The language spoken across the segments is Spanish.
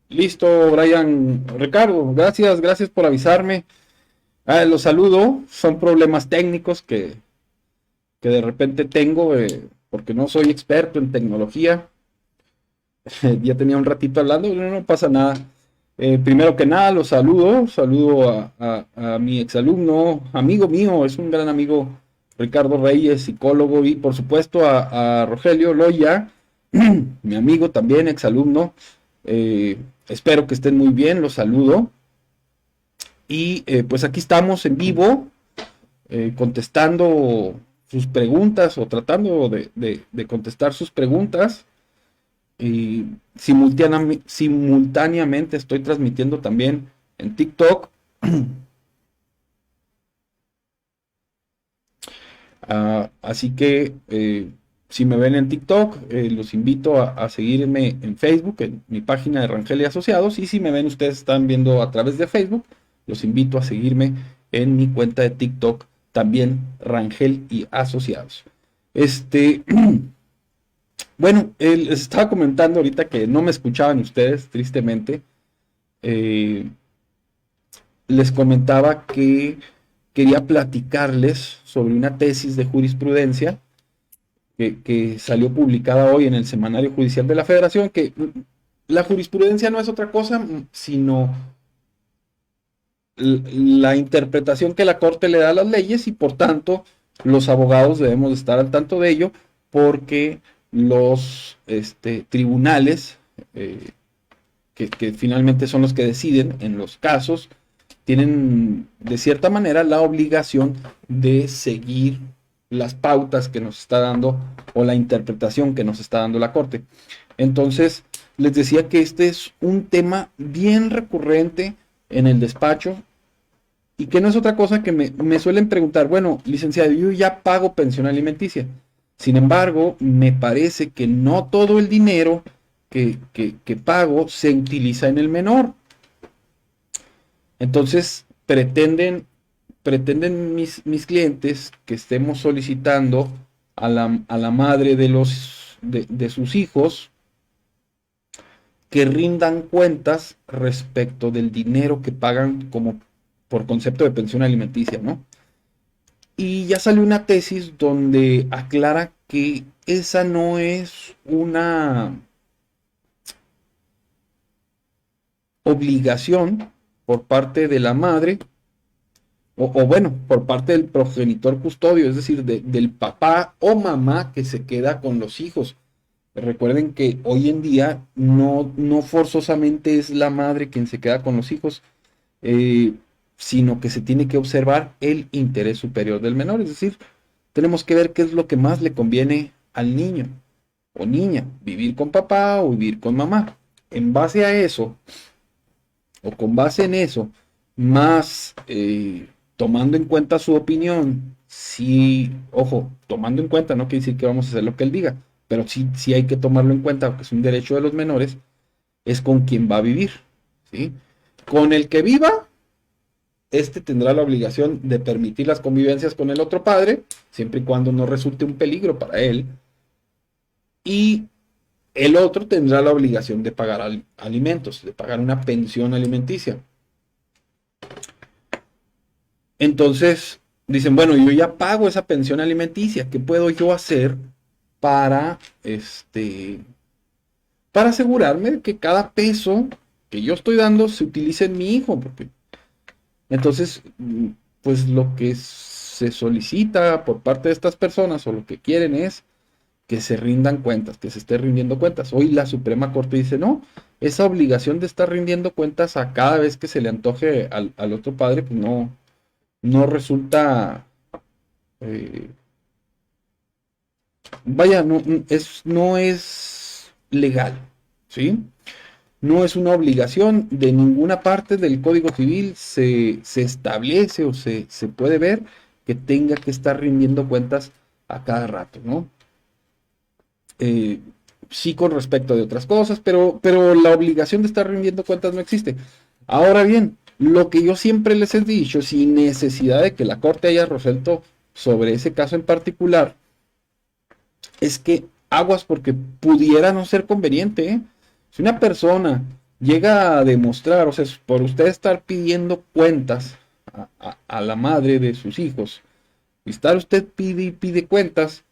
Listo, Brian. Ricardo, gracias por avisarme. Los saludo. Son problemas técnicos que de repente tengo porque no soy experto en tecnología. Ya tenía un ratito hablando, no pasa nada. Primero que nada, los saludo a mi exalumno, amigo mío, es un gran amigo, Ricardo Reyes, psicólogo, y por supuesto a Rogelio Loya, mi amigo también, exalumno. Eh, Espero que estén muy bien, los saludo. Y pues aquí estamos en vivo, contestando sus preguntas o tratando de contestar sus preguntas. Y simultáneamente estoy transmitiendo también en TikTok. Así que si me ven en TikTok, los invito a seguirme en Facebook, en mi página de Rangel y Asociados. Y si me ven ustedes están viendo a través de Facebook, los invito a seguirme en mi cuenta de TikTok, también Rangel y Asociados. Este, bueno, les estaba comentando ahorita que no me escuchaban ustedes, tristemente. Eh, Les comentaba que quería platicarles sobre una tesis de jurisprudencia que salió publicada hoy en el Semanario Judicial de la Federación, que la jurisprudencia no es otra cosa sino la interpretación que la Corte le da a las leyes y por tanto los abogados debemos estar al tanto de ello porque los tribunales que finalmente son los que deciden en los casos tienen de cierta manera la obligación de seguir las pautas que nos está dando o la interpretación que nos está dando la Corte. Entonces, les decía que este es un tema bien recurrente en el despacho y que no es otra cosa que me suelen preguntar, bueno, licenciado, yo ya pago pensión alimenticia. Sin embargo, me parece que no todo el dinero que pago se utiliza en el menor. Entonces, pretenden mis clientes que estemos solicitando a la madre de sus hijos que rindan cuentas respecto del dinero que pagan como por concepto de pensión alimenticia, ¿no? Y ya salió una tesis donde aclara que esa no es una obligación por parte de la madre o bueno, por parte del progenitor custodio, es decir, del papá o mamá que se queda con los hijos. Recuerden que hoy en día no forzosamente es la madre quien se queda con los hijos, eh, sino que se tiene que observar el interés superior del menor, es decir, tenemos que ver qué es lo que más le conviene al niño o niña, vivir con papá o vivir con mamá. En base a eso, o con base en eso, más tomando en cuenta su opinión, sí, ojo, tomando en cuenta, no quiere decir que vamos a hacer lo que él diga, pero sí hay que tomarlo en cuenta, porque es un derecho de los menores, es con quien va a vivir, ¿sí? Con el que viva, este tendrá la obligación de permitir las convivencias con el otro padre, siempre y cuando no resulte un peligro para él, y el otro tendrá la obligación de pagar alimentos, de pagar una pensión alimenticia. Entonces, dicen, bueno, yo ya pago esa pensión alimenticia, ¿qué puedo yo hacer para, para asegurarme de que cada peso que yo estoy dando se utilice en mi hijo? Porque entonces, pues lo que se solicita por parte de estas personas o lo que quieren es que se rindan cuentas, que se esté rindiendo cuentas. Hoy la Suprema Corte dice, no, esa obligación de estar rindiendo cuentas a cada vez que se le antoje al otro padre, pues no resulta, eh, vaya, no es legal, ¿sí? No es una obligación de ninguna parte del Código Civil, se establece o se puede ver que tenga que estar rindiendo cuentas a cada rato, ¿no? Eh, sí con respecto de otras cosas, pero la obligación de estar rindiendo cuentas no existe. Ahora bien, lo que yo siempre les he dicho, sin necesidad de que la Corte haya resuelto sobre ese caso en particular, es que aguas porque pudiera no ser conveniente, ¿eh? Si una persona llega a demostrar, o sea, por usted estar pidiendo cuentas a la madre de sus hijos, y estar usted pide y pide cuentas,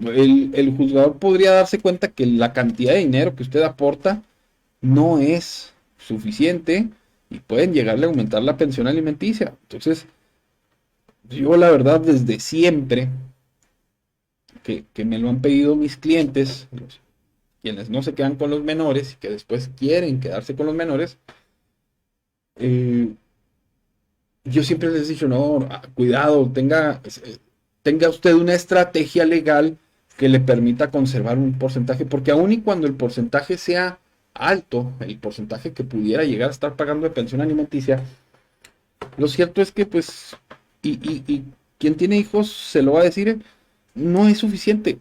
el juzgador podría darse cuenta que la cantidad de dinero que usted aporta no es suficiente y pueden llegarle a aumentar la pensión alimenticia. Entonces, yo la verdad desde siempre que me lo han pedido mis clientes, quienes no se quedan con los menores y que después quieren quedarse con los menores, eh, yo siempre les he dicho, no, cuidado, tenga usted una estrategia legal que le permita conservar un porcentaje, porque aun y cuando el porcentaje sea alto, el porcentaje que pudiera llegar a estar pagando de pensión alimenticia, lo cierto es que pues, y quien tiene hijos se lo va a decir, no es suficiente.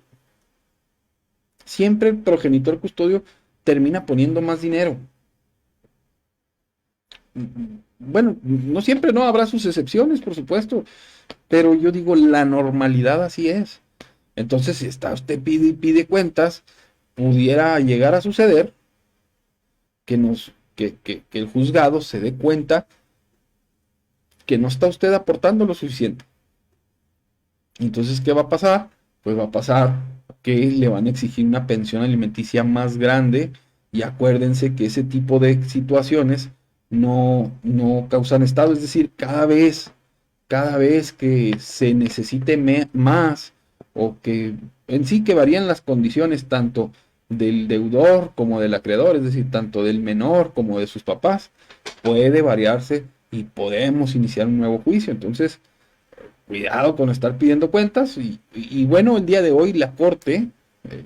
Siempre el progenitor custodio termina poniendo más dinero. Bueno, no siempre, no, habrá sus excepciones, por supuesto, pero yo digo, la normalidad así es. Entonces, si está usted pide y pide cuentas, pudiera llegar a suceder que el juzgado se dé cuenta que no está usted aportando lo suficiente. Entonces, ¿qué va a pasar? Pues va a pasar que le van a exigir una pensión alimenticia más grande y acuérdense que ese tipo de situaciones no causan estado, es decir, cada vez que se necesite más o que en sí que varían las condiciones tanto del deudor como del acreedor, es decir, tanto del menor como de sus papás, puede variarse y podemos iniciar un nuevo juicio. Entonces, cuidado con estar pidiendo cuentas y bueno, el día de hoy la corte, eh,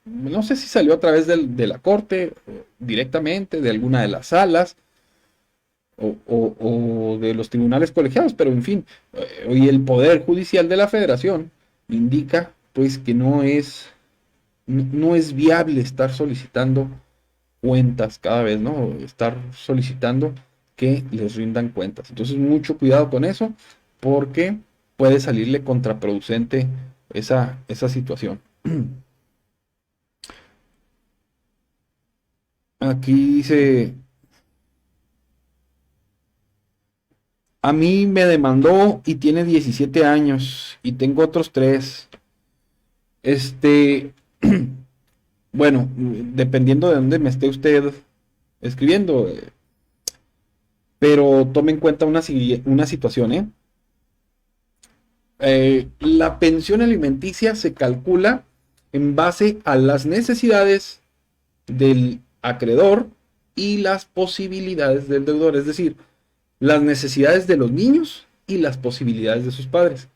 no sé si salió a través de la corte directamente, de alguna de las salas o de los tribunales colegiados, pero en fin, hoy el Poder Judicial de la Federación indica pues que no es viable estar solicitando cuentas cada vez, ¿no? Estar solicitando que les rindan cuentas. Entonces, mucho cuidado con eso, porque puede salirle contraproducente esa situación. Aquí dice, a mí me demandó y tiene 17 años y tengo otros 3. Este, bueno, dependiendo de dónde me esté usted escribiendo, pero tome en cuenta una situación, ¿eh? La pensión alimenticia se calcula en base a las necesidades del acreedor y las posibilidades del deudor, es decir, las necesidades de los niños y las posibilidades de sus padres.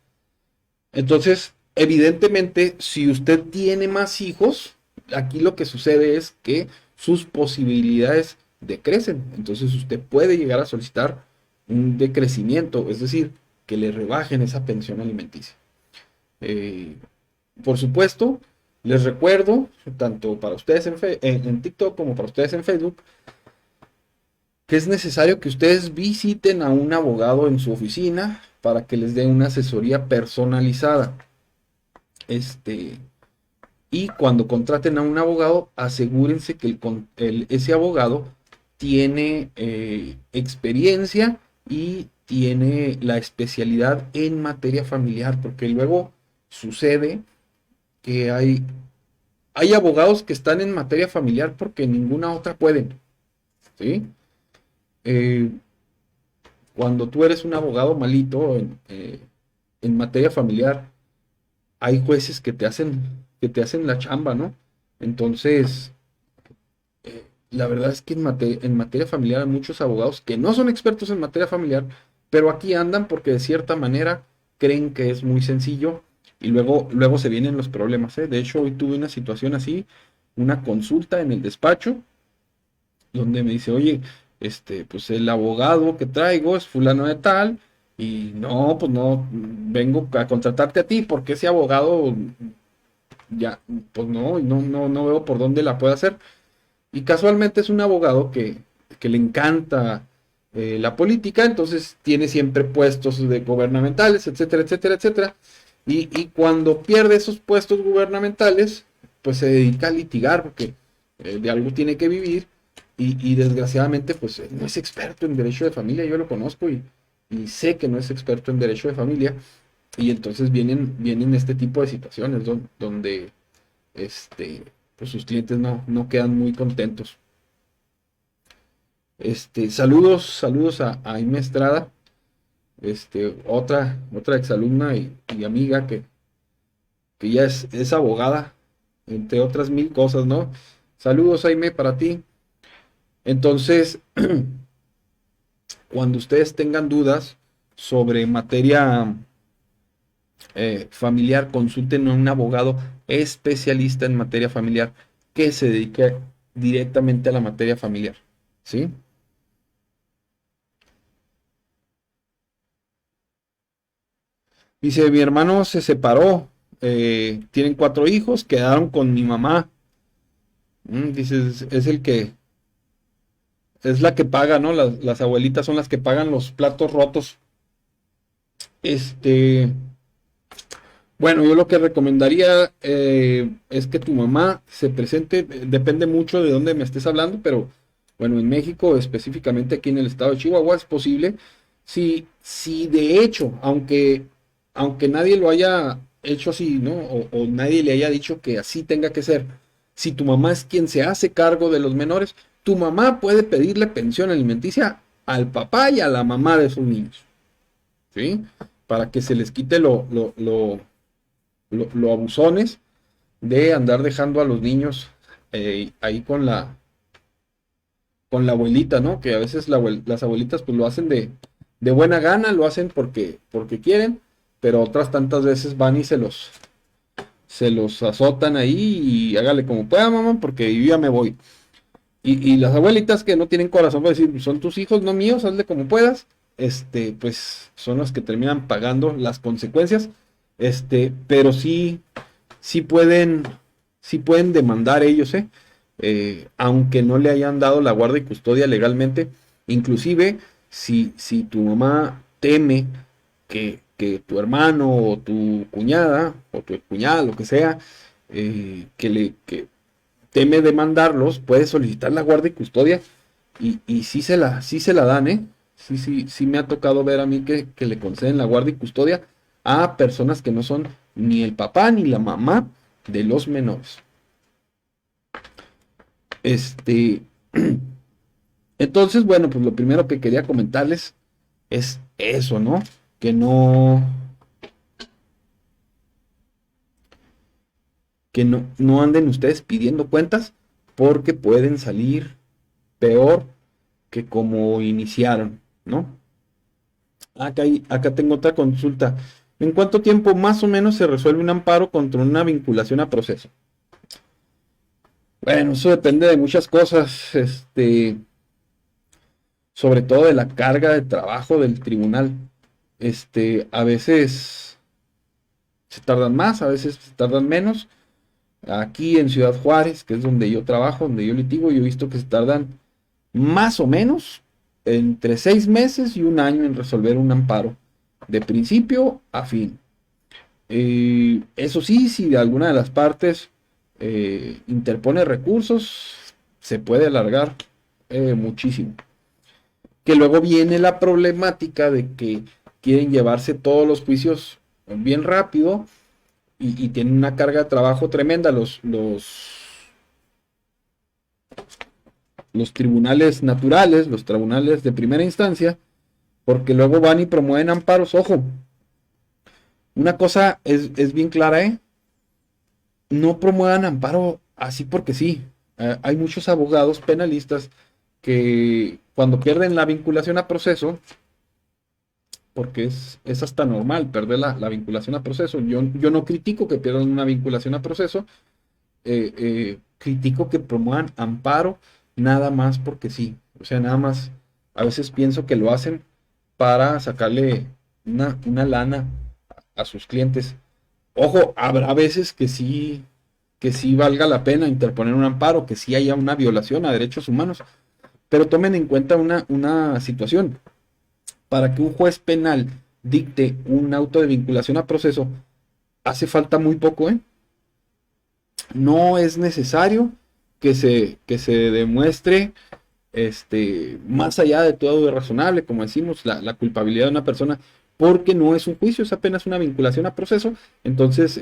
Entonces, evidentemente, si usted tiene más hijos, aquí lo que sucede es que sus posibilidades decrecen. Entonces, usted puede llegar a solicitar un decrecimiento, es decir, que le rebajen esa pensión alimenticia. Eh, por supuesto, les recuerdo, tanto para ustedes en TikTok como para ustedes en Facebook, que es necesario que ustedes visiten a un abogado en su oficina para que les dé una asesoría personalizada. Y cuando contraten a un abogado, asegúrense que ese abogado tiene experiencia y tiene la especialidad en materia familiar, porque luego sucede que hay abogados que están en materia familiar porque ninguna otra pueden, ¿sí? Eh, Cuando tú eres un abogado malito en materia familiar, hay jueces que te hacen la chamba, ¿no? Entonces, la verdad es que en materia familiar hay muchos abogados que no son expertos en materia familiar, pero aquí andan porque de cierta manera creen que es muy sencillo y luego se vienen los problemas, ¿eh? De hecho, hoy tuve una situación así, una consulta en el despacho, donde me dice, oye, pues el abogado que traigo es fulano de tal, y no, pues no, vengo a contratarte a ti, porque ese abogado ya, pues no veo por dónde la puede hacer. Y casualmente es un abogado que le encanta la política, entonces tiene siempre puestos de gubernamentales, etcétera, etcétera, etcétera. Y cuando pierde esos puestos gubernamentales, pues se dedica a litigar, porque de algo tiene que vivir y desgraciadamente pues no es experto en derecho de familia, yo lo conozco y sé que no es experto en derecho de familia y entonces vienen este tipo de situaciones donde pues sus clientes no quedan muy contentos. Saludos a Aime Estrada, otra exalumna y amiga que ya es abogada, entre otras mil cosas, ¿no? Saludos, Aime, para ti. Entonces, cuando ustedes tengan dudas sobre materia familiar, consulten a un abogado especialista en materia familiar que se dedique directamente a la materia familiar, ¿sí? Dice, mi hermano se separó, tienen 4 hijos, quedaron con mi mamá. Dice, es el que, es la que paga, ¿no? Las abuelitas son las que pagan los platos rotos. Este, bueno, yo lo que recomendaría es que tu mamá se presente, depende mucho de dónde me estés hablando, pero bueno, en México, específicamente aquí en el estado de Chihuahua, es posible. Si de hecho, aunque nadie lo haya hecho así, ¿no? O nadie le haya dicho que así tenga que ser, si tu mamá es quien se hace cargo de los menores, tu mamá puede pedirle pensión alimenticia al papá y a la mamá de sus niños, ¿sí? Para que se les quite lo abusones de andar dejando a los niños ahí con la abuelita, ¿no? Que a veces las abuelitas pues lo hacen de buena gana, lo hacen porque quieren, pero otras tantas veces van y se los azotan ahí y hágale como pueda, mamá, porque yo ya me voy. Y las abuelitas que no tienen corazón para decir, son tus hijos, no míos, hazle como puedas, pues son las que terminan pagando las consecuencias, pero sí pueden, sí pueden demandar ellos, aunque no le hayan dado la guardia y custodia legalmente, inclusive si tu mamá teme que tu hermano o tu cuñada o tu cuñada, lo que sea, que teme demandarlos, puede solicitar la guardia y custodia y sí se la dan, ¿eh? Sí me ha tocado ver a mí que le conceden la guardia y custodia a personas que no son ni el papá ni la mamá de los menores. Este, entonces, bueno, pues lo primero que quería comentarles es eso, ¿no? Que no anden ustedes pidiendo cuentas porque pueden salir peor que como iniciaron, ¿no? Acá tengo otra consulta. ¿En cuánto tiempo más o menos se resuelve un amparo contra una vinculación a proceso? Bueno, eso depende de muchas cosas, sobre todo de la carga de trabajo del tribunal. A veces se tardan más, a veces se tardan menos. Aquí en Ciudad Juárez, que es donde yo trabajo, donde yo litigo, yo he visto que se tardan más o menos entre 6 meses y un año en resolver un amparo, de principio a fin. Eso sí, si de alguna de las partes interpone recursos, se puede alargar muchísimo. Que luego viene la problemática de que quieren llevarse todos los juicios bien rápido y tienen una carga de trabajo tremenda los tribunales naturales, los tribunales de primera instancia, porque luego van y promueven amparos. Ojo, una cosa es bien clara, ¿eh? No promuevan amparo así porque sí. Hay muchos abogados penalistas que cuando pierden la vinculación a proceso, porque es hasta normal perder la vinculación a proceso. Yo no critico que pierdan una vinculación a proceso, critico que promuevan amparo nada más porque sí. O sea, nada más, a veces pienso que lo hacen para sacarle una lana a sus clientes. Ojo, habrá veces que sí valga la pena interponer un amparo, que sí haya una violación a derechos humanos, pero tomen en cuenta una situación. Para que un juez penal dicte un auto de vinculación a proceso, hace falta muy poco, ¿eh? No es necesario que se demuestre más allá de todo razonable, como decimos, la culpabilidad de una persona, porque no es un juicio, es apenas una vinculación a proceso. Entonces,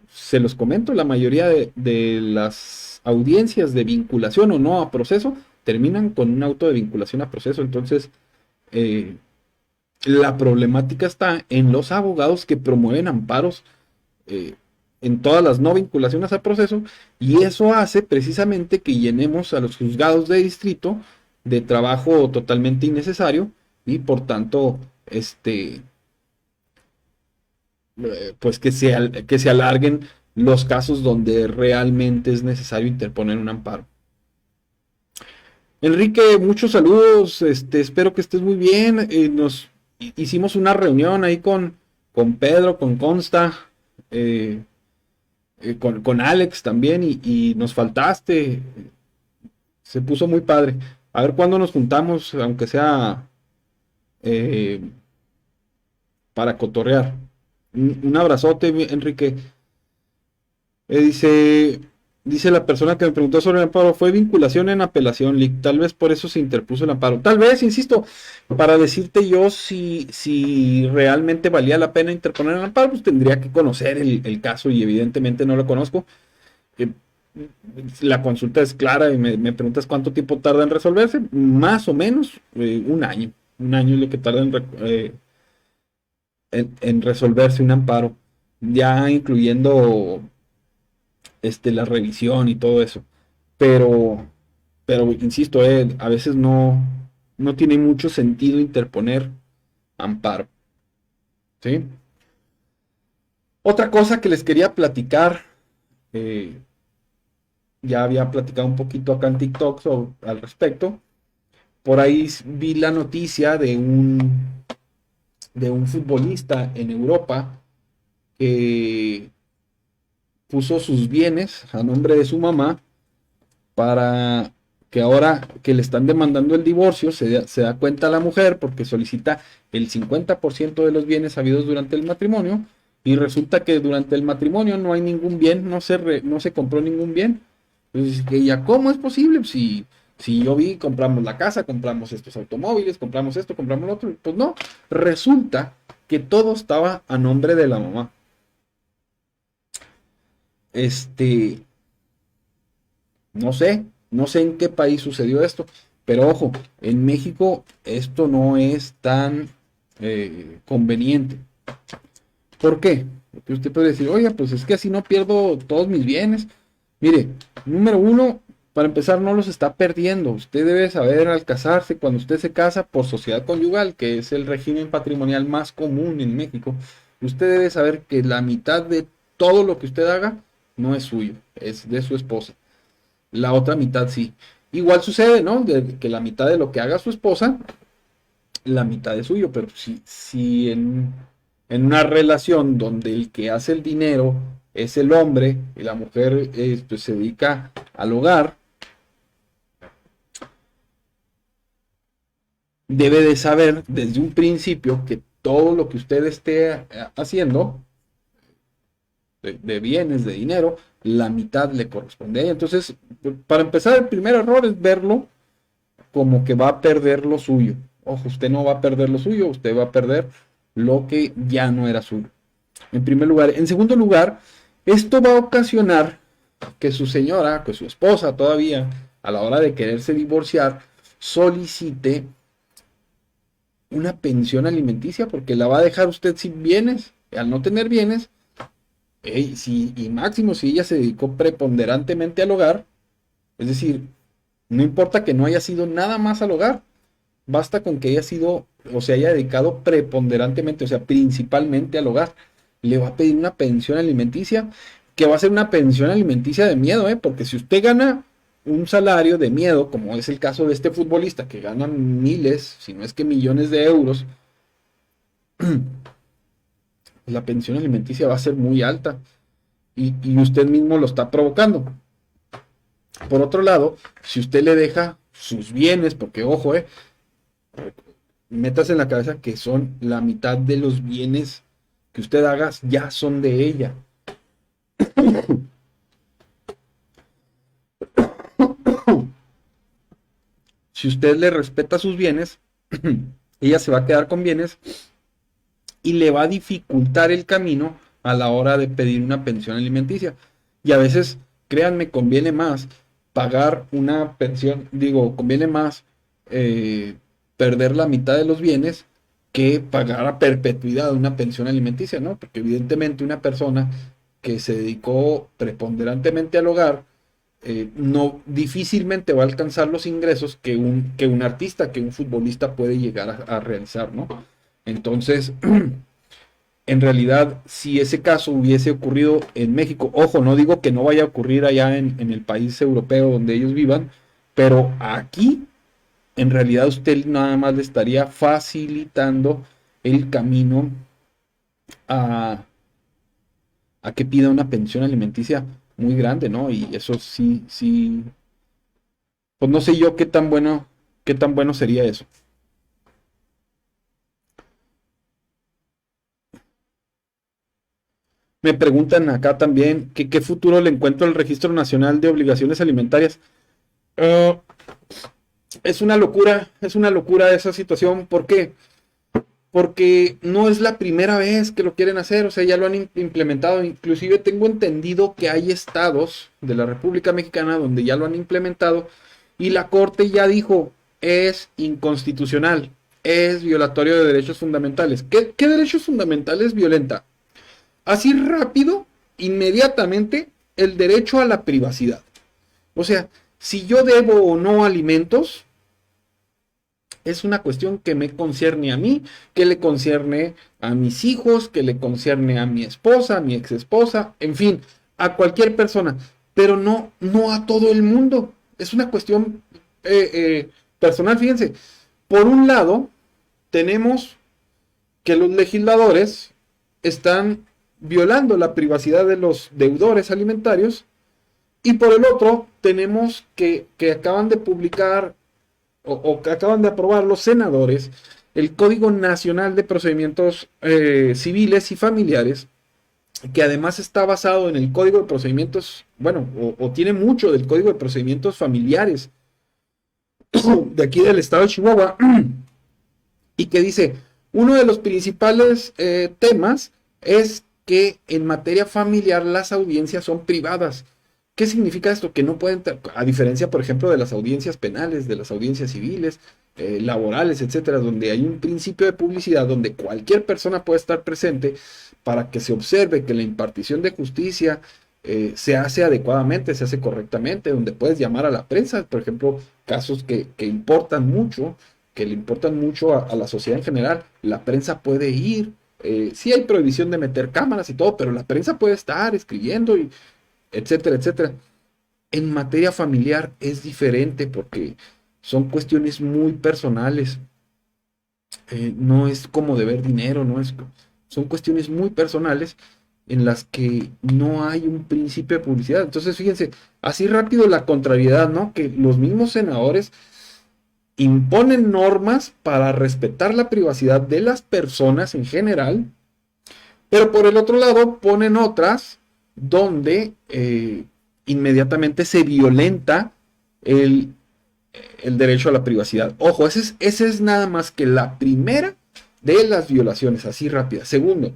se los comento, la mayoría de las audiencias de vinculación o no a proceso terminan con un auto de vinculación a proceso. Entonces, eh, la problemática está en los abogados que promueven amparos eh, en todas las no vinculaciones a proceso, y eso hace precisamente que llenemos a los juzgados de distrito de trabajo totalmente innecesario, y por tanto, pues que se alarguen los casos donde realmente es necesario interponer un amparo. Enrique, muchos saludos, espero que estés muy bien. Nos hicimos una reunión ahí con Pedro, con Consta, eh, con Alex también, y nos faltaste. Se puso muy padre. A ver cuándo nos juntamos, aunque sea eh, para cotorrear. Un abrazote, Enrique. Dice la persona que me preguntó sobre el amparo, fue vinculación en apelación, Lic. Tal vez por eso se interpuso el amparo. Tal vez, insisto, para decirte yo si realmente valía la pena interponer el amparo, pues tendría que conocer el caso, y evidentemente no lo conozco. Eh, la consulta es clara y me preguntas cuánto tiempo tarda en resolverse. Más o menos un año. Un año es lo que tarda en resolverse un amparo, ya incluyendo la revisión y todo eso. Pero, pero insisto, a veces no tiene mucho sentido interponer amparo. ¿Sí? Otra cosa que les quería platicar, eh, ya había platicado un poquito acá en TikTok al respecto. Por ahí vi la noticia de un futbolista en Europa que puso sus bienes a nombre de su mamá, para que ahora que le están demandando el divorcio, se da cuenta la mujer porque solicita el 50% de los bienes habidos durante el matrimonio, y resulta que durante el matrimonio no hay ningún bien, no se compró ningún bien. Entonces, ella, ¿cómo es posible? Si yo vi, compramos la casa, compramos estos automóviles, compramos esto, compramos lo otro. Pues no, resulta que todo estaba a nombre de la mamá. Este, no sé en qué país sucedió esto, pero ojo, en México esto no es tan conveniente. ¿Por qué? Porque usted puede decir, oye, pues es que así no pierdo todos mis bienes. Mire, número uno, para empezar, no los está perdiendo. Usted debe saber, al casarse, cuando usted se casa por sociedad conyugal, que es el régimen patrimonial más común en México, usted debe saber que la mitad de todo lo que usted haga no es suyo, es de su esposa. La otra mitad sí. Igual sucede, ¿no? Que la mitad de lo que haga su esposa, la mitad es suyo, pero si en una relación donde el que hace el dinero es el hombre y la mujer pues, se dedica al hogar, debe de saber desde un principio que todo lo que usted esté haciendo de bienes, de dinero, la mitad le corresponde a ella. Entonces, para empezar, el primer error es verlo como que va a perder lo suyo. Ojo, usted no va a perder lo suyo, usted va a perder lo que ya no era suyo. En primer lugar. En segundo lugar, esto va a ocasionar que su señora, que su esposa todavía, a la hora de quererse divorciar, solicite una pensión alimenticia, porque la va a dejar usted sin bienes. Al no tener bienes, y máximo si ella se dedicó preponderantemente al hogar, es decir, no importa que no haya sido nada más al hogar, basta con que haya sido o se haya dedicado preponderantemente, o sea, principalmente al hogar, le va a pedir una pensión alimenticia, que va a ser una pensión alimenticia de miedo, porque si usted gana un salario de miedo, como es el caso de este futbolista que gana miles, si no es que millones de euros, la pensión alimenticia va a ser muy alta, y usted mismo lo está provocando. Por otro lado, si usted le deja sus bienes, porque ojo, metas en la cabeza que son la mitad de los bienes que usted haga, ya son de ella. Si usted le respeta sus bienes, ella se va a quedar con bienes y le va a dificultar el camino a la hora de pedir una pensión alimenticia. Y a veces, créanme, conviene más pagar una pensión, digo, conviene más eh, perder la mitad de los bienes que pagar a perpetuidad una pensión alimenticia, ¿no? Porque evidentemente una persona que se dedicó preponderantemente al hogar, no difícilmente va a alcanzar los ingresos que un artista, que un futbolista puede llegar a realizar, ¿no? Entonces, en realidad, si ese caso hubiese ocurrido en México, ojo, no digo que no vaya a ocurrir allá en el país europeo donde ellos vivan, pero aquí, en realidad, usted nada más le estaría facilitando el camino a, a que pida una pensión alimenticia muy grande, ¿no? Y eso sí, sí, pues no sé yo qué tan bueno sería eso. Me preguntan acá también que qué futuro le encuentro al Registro Nacional de Obligaciones Alimentarias. Uh, es una locura esa situación. ¿Por qué? Porque no es la primera vez que lo quieren hacer, o sea, ya lo han implementado. Inclusive tengo entendido que hay estados de la República Mexicana donde ya lo han implementado y la Corte ya dijo, es inconstitucional, es violatorio de derechos fundamentales. ¿Qué derechos fundamentales violenta? Así rápido, inmediatamente, el derecho a la privacidad. O sea, si yo debo o no alimentos, es una cuestión que me concierne a mí, que le concierne a mis hijos, que le concierne a mi esposa, a mi ex esposa, en fin, a cualquier persona, pero no a todo el mundo. Es una cuestión personal, fíjense. Por un lado, tenemos que los legisladores están violando la privacidad de los deudores alimentarios y por el otro tenemos que acaban de publicar o que acaban de aprobar los senadores el Código Nacional de Procedimientos Civiles y Familiares, que además está basado en el Código de Procedimientos, bueno, o tiene mucho del Código de Procedimientos Familiares de aquí del estado de Chihuahua, y que dice, uno de los principales temas es que en materia familiar las audiencias son privadas. ¿Qué significa esto? Que no pueden, a diferencia, por ejemplo, de las audiencias penales, de las audiencias civiles, laborales, etcétera, donde hay un principio de publicidad, donde cualquier persona puede estar presente para que se observe que la impartición de justicia se hace adecuadamente, se hace correctamente, donde puedes llamar a la prensa, por ejemplo, casos que importan mucho, que le importan mucho a la sociedad en general, la prensa puede ir. Sí hay prohibición de meter cámaras y todo, pero la prensa puede estar escribiendo y etcétera, etcétera. En materia familiar es diferente porque son cuestiones muy personales. No es como deber dinero, no es, son cuestiones muy personales en las que no hay un principio de publicidad. Entonces, fíjense, así rápido la contrariedad, ¿no? Que los mismos senadores imponen normas para respetar la privacidad de las personas en general, pero por el otro lado ponen otras donde inmediatamente se violenta el, el, derecho a la privacidad. Ojo, ese es nada más que la primera de las violaciones, así rápida. Segundo,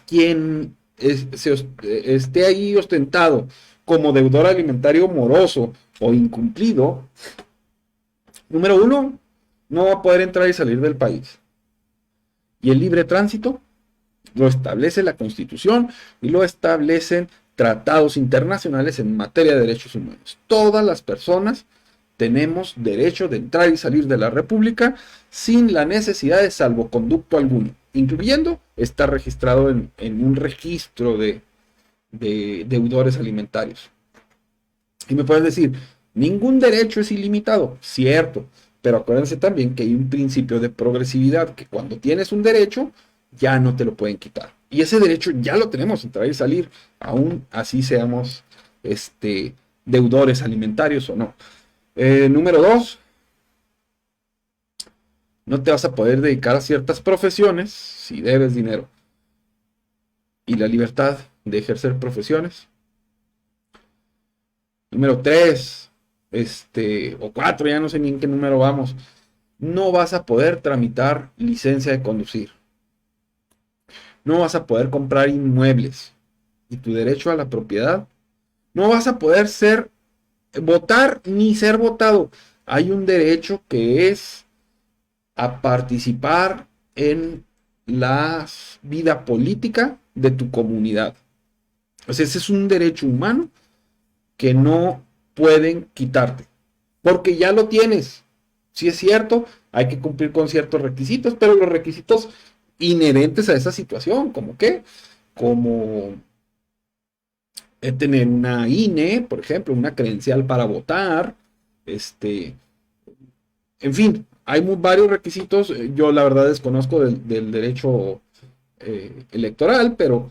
quien esté ahí ostentado como deudor alimentario moroso o incumplido, número uno, no va a poder entrar y salir del país. Y el libre tránsito lo establece la Constitución y lo establecen tratados internacionales en materia de derechos humanos. Todas las personas tenemos derecho de entrar y salir de la República sin la necesidad de salvoconducto alguno, incluyendo estar registrado en un registro de deudores alimentarios. Y me puedes decir, ningún derecho es ilimitado, cierto, pero acuérdense también que hay un principio de progresividad, que cuando tienes un derecho, ya no te lo pueden quitar. Y ese derecho ya lo tenemos, entrar y salir, aún así seamos deudores alimentarios o no. Número dos, no te vas a poder dedicar a ciertas profesiones si debes dinero. Y la libertad de ejercer profesiones. Número tres, o 4, ya no sé ni en qué número vamos, no vas a poder tramitar licencia de conducir. No vas a poder comprar inmuebles. Y tu derecho a la propiedad, no vas a poder votar ni ser votado. Hay un derecho que es a participar en la vida política de tu comunidad. O sea, ese es un derecho humano que no pueden quitarte, porque ya lo tienes. Sí es cierto, hay que cumplir con ciertos requisitos, pero los requisitos inherentes a esa situación, ¿como qué? Como tener una INE, por ejemplo, una credencial para votar, este, en fin, hay varios requisitos. Yo la verdad desconozco del derecho electoral, pero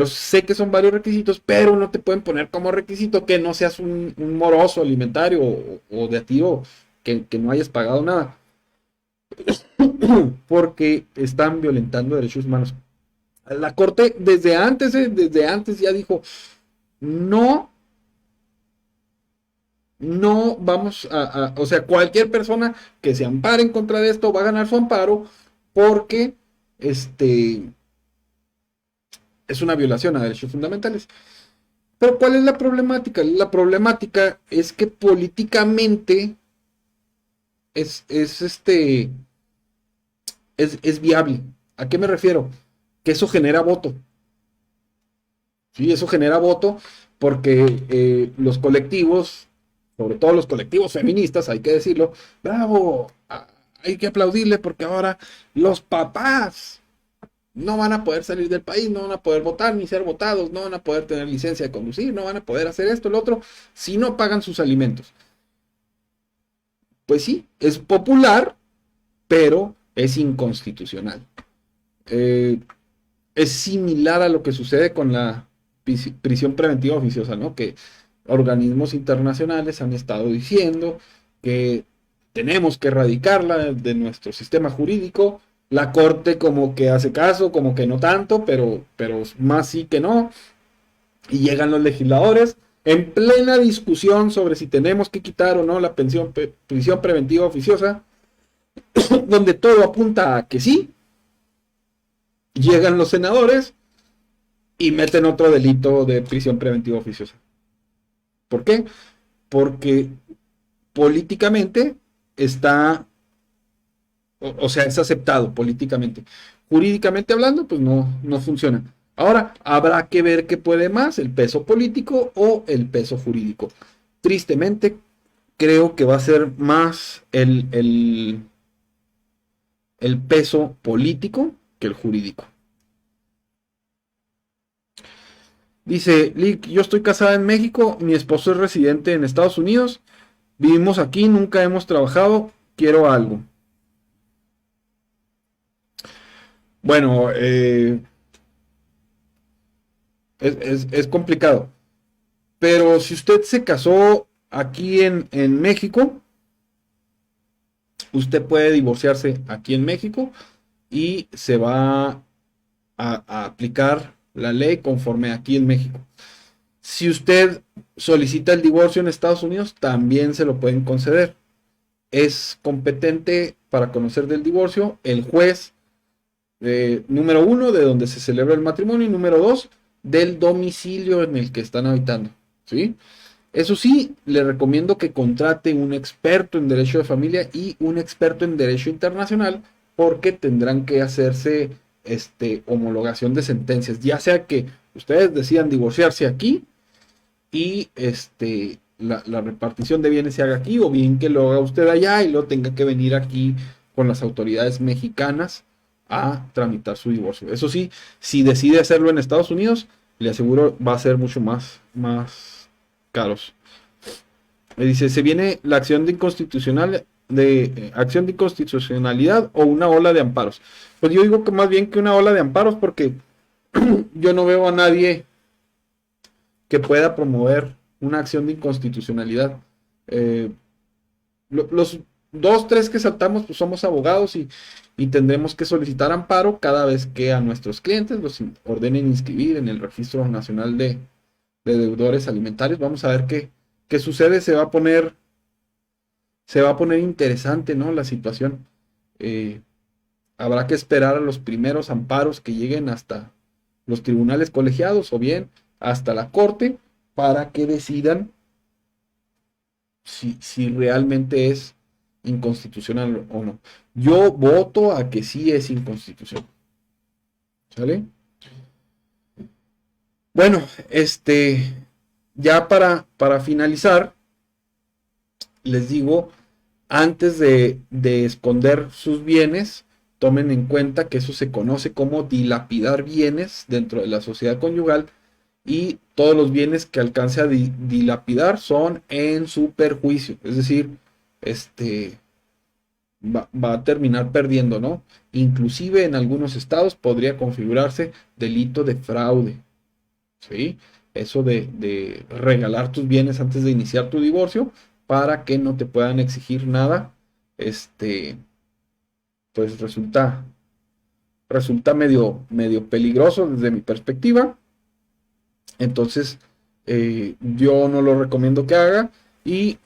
sé que son varios requisitos, pero no te pueden poner como requisito que no seas un moroso alimentario o de a tiro que no hayas pagado nada, porque están violentando derechos humanos. La Corte desde antes ya dijo, no, no vamos o sea, cualquier persona que se ampare en contra de esto va a ganar su amparo porque este es una violación a derechos fundamentales. Pero ¿cuál es la problemática? La problemática es que políticamente es viable. ¿A qué me refiero? Que eso genera voto. Sí, eso genera voto porque los colectivos, sobre todo los colectivos feministas, hay que decirlo, bravo, hay que aplaudirle porque ahora los papás no van a poder salir del país, no van a poder votar ni ser votados, no van a poder tener licencia de conducir, no van a poder hacer esto, lo otro, si no pagan sus alimentos. Pues sí, es popular, pero es inconstitucional. Eh, es similar a lo que sucede con la prisión preventiva oficiosa, ¿no? Que organismos internacionales han estado diciendo que tenemos que erradicarla de nuestro sistema jurídico. La Corte como que hace caso, como que no tanto, pero más sí que no. Y llegan los legisladores en plena discusión sobre si tenemos que quitar o no la prisión preventiva oficiosa, donde todo apunta a que sí. Llegan los senadores y meten otro delito de prisión preventiva oficiosa. ¿Por qué? Porque políticamente está, o sea, es aceptado políticamente. Jurídicamente hablando, pues no funciona. Ahora, habrá que ver qué puede más, el peso político o el peso jurídico. Tristemente, creo que va a ser más el peso político que el jurídico. Dice, Lick, yo estoy casada en México, mi esposo es residente en Estados Unidos, vivimos aquí, nunca hemos trabajado, quiero algo. Bueno, es complicado, pero si usted se casó aquí en México, usted puede divorciarse aquí en México y se va a aplicar la ley conforme aquí en México. Si usted solicita el divorcio en Estados Unidos, también se lo pueden conceder. Es competente para conocer del divorcio el juez, número uno, de donde se celebra el matrimonio, y número dos, del domicilio en el que están habitando. ¿Sí? Eso sí, le recomiendo que contrate un experto en derecho de familia y un experto en derecho internacional, porque tendrán que hacerse homologación de sentencias, ya sea que ustedes decidan divorciarse aquí y la repartición de bienes se haga aquí, o bien que lo haga usted allá y lo tenga que venir aquí con las autoridades mexicanas a tramitar su divorcio. Eso sí, si decide hacerlo en Estados Unidos, le aseguro va a ser mucho más caros. Me dice, se viene la acción de acción de inconstitucionalidad o una ola de amparos. Pues yo digo que más bien que una ola de amparos, porque yo no veo a nadie que pueda promover una acción de inconstitucionalidad. Eh, los dos, tres que saltamos, pues somos abogados y tendremos que solicitar amparo cada vez que a nuestros clientes los ordenen inscribir en el Registro Nacional de Deudores Alimentarios. Vamos a ver qué sucede. Se va a poner se va a poner interesante, ¿no? La situación. Habrá que esperar a los primeros amparos que lleguen hasta los tribunales colegiados o bien hasta la corte para que decidan si realmente es inconstitucional o no. Yo voto a que sí es inconstitucional. ¿Sale? Bueno, ya para finalizar, les digo, antes de esconder sus bienes, tomen en cuenta que eso se conoce como dilapidar bienes dentro de la sociedad conyugal y todos los bienes que alcance a dilapidar son en su perjuicio, es decir, va a terminar perdiendo, ¿no? Inclusive en algunos estados podría configurarse delito de fraude, ¿sí? Eso de regalar tus bienes antes de iniciar tu divorcio para que no te puedan exigir nada, pues resulta medio peligroso desde mi perspectiva. Entonces, yo no lo recomiendo que haga. Y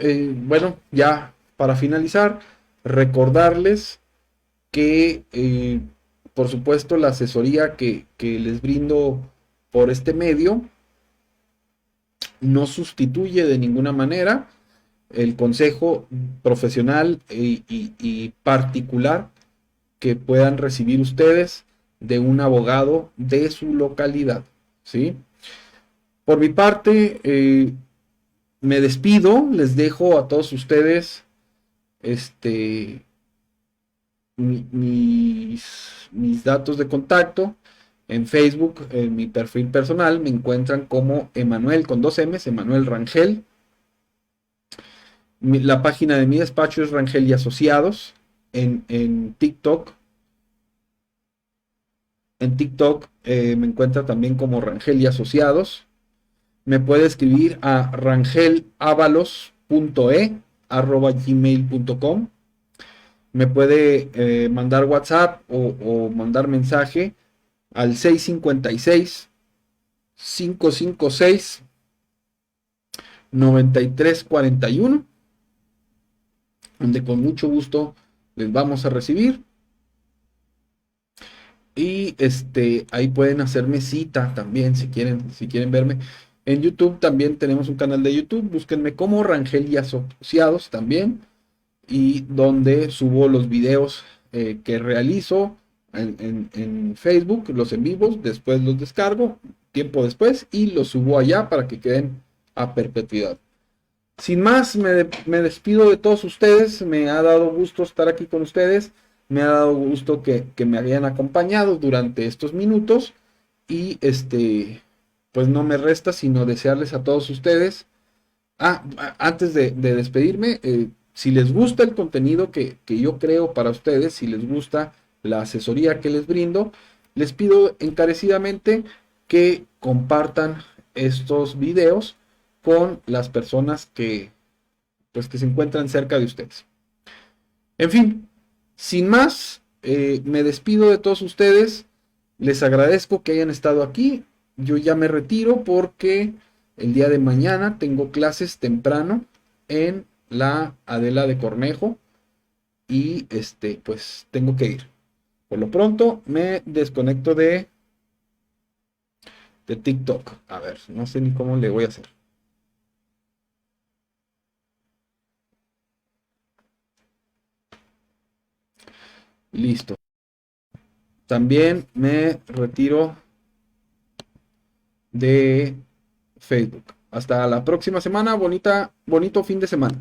bueno, ya para finalizar, recordarles que, por supuesto, la asesoría que les brindo por este medio no sustituye de ninguna manera el consejo profesional y particular que puedan recibir ustedes de un abogado de su localidad, ¿sí? Por mi parte, me despido, les dejo a todos ustedes mis datos de contacto. En Facebook, en mi perfil personal, me encuentran como Emanuel con dos M's, Emanuel Rangel. La página de mi despacho es Rangel y Asociados. En TikTok, me encuentra también como Rangel y Asociados. Me puede escribir a rangelavalos.e@gmail.com. Me puede mandar WhatsApp o mandar mensaje al 656-556-9341, donde con mucho gusto les vamos a recibir. Y ahí pueden hacerme cita también si quieren verme. En YouTube también tenemos un canal de YouTube, búsquenme como Rangel y Asociados también, y donde subo los videos que realizo en Facebook, los en vivos, después los descargo, tiempo después, y los subo allá para que queden a perpetuidad. Sin más, me despido de todos ustedes, me ha dado gusto estar aquí con ustedes, me ha dado gusto que me hayan acompañado durante estos minutos y pues no me resta sino desearles a todos ustedes. Antes de despedirme, si les gusta el contenido que yo creo para ustedes, si les gusta la asesoría que les brindo, les pido encarecidamente que compartan estos videos con las personas pues, que se encuentran cerca de ustedes. En fin, sin más, me despido de todos ustedes. Les agradezco que hayan estado aquí. Yo ya me retiro porque el día de mañana tengo clases temprano en la Adela de Cornejo y pues tengo que ir. Por lo pronto me desconecto de TikTok. A ver, no sé ni cómo le voy a hacer. Listo. También me retiro de Facebook. Hasta la próxima semana. Bonito fin de semana.